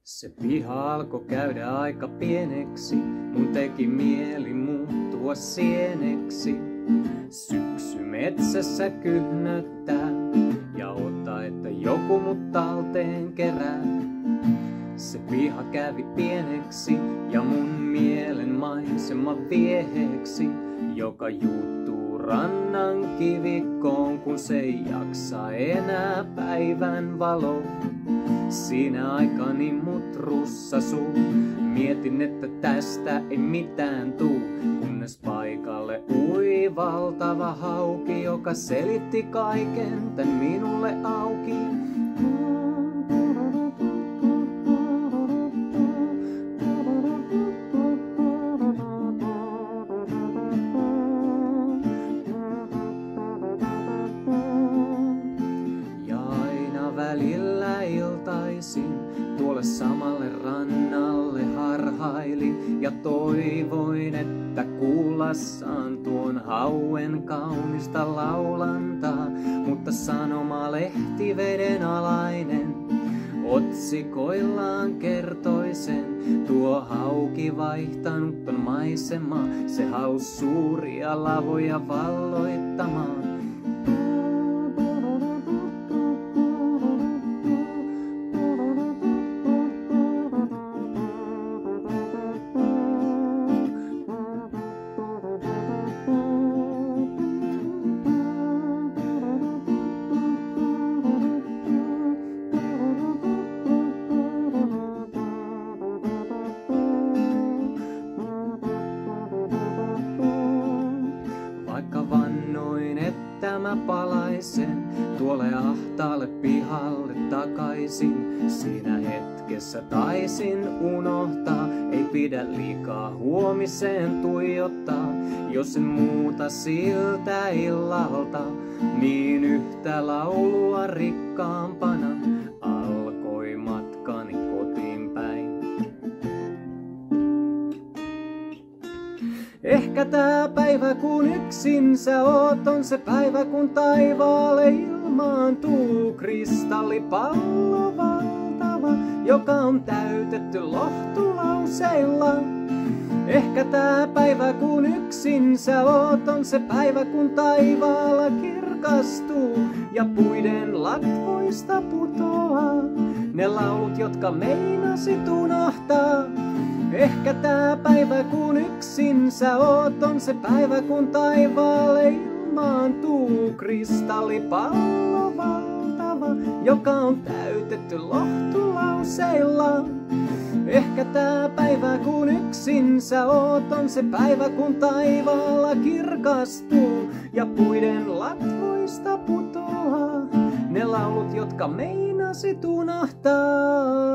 Se piha alkoi käydä aika pieneksi, mun teki mieli muuttua sieneksi. Syksy metsässä kyhnöttää ja odottaa, että joku mut talteen kerää. Se piha kävi pieneksi ja mun mielen maisema vieheeksi, joka juuttuu rannan kivikkoon, kun se ei jaksa enää päivän valo. Siinä aikani mut russasuu. Mietin, että tästä ei mitään tuu, kunnes paikalle ui valtava hauki, joka selitti kaiken tän minulle auki. Välillä iltaisin tuolle samalle rannalle harhailin ja toivoin, että kuullassaan tuon hauen kaunista laulantaa, mutta sanomalehti vedenalainen otsikoillaan kertoi sen. Tuo hauki vaihtanut on maisema, se haus suuria lavoja valloittamaan. Vaikka vannoin, että mä palaisen tuolle ahtaalle pihalle takaisin, siinä hetkessä taisin unohtaa, ei pidä liikaa huomiseen tuijottaa. Jos en muuta siltä illalta, niin yhtä laulua rikkaampana alkoi matkani kotiin päin. Ehkä tää päivä kun yksin sä oot, on se päivä kun taivaalle ilmaantuu kristallipallo valtava, joka on täytetty lohtulauseilla. Ehkä tää päivä kun yksin sä oot, on se päivä kun taivaalla kirkastuu ja puiden latvoista putoaa ne laulut, jotka meinasit unohtaa. Ehkä tää päivä kun yksin sä oot, on se päivä kun taivaalle ilmaantuu kristallipallo valtava, joka on täytetty lohtulauseilla. Ehkä tää päivä kun yksin sä oot, on se päivä kun taivaalla kirkastuu ja puiden latvoista putoaa ne laulut, jotka meinasit unohtaa.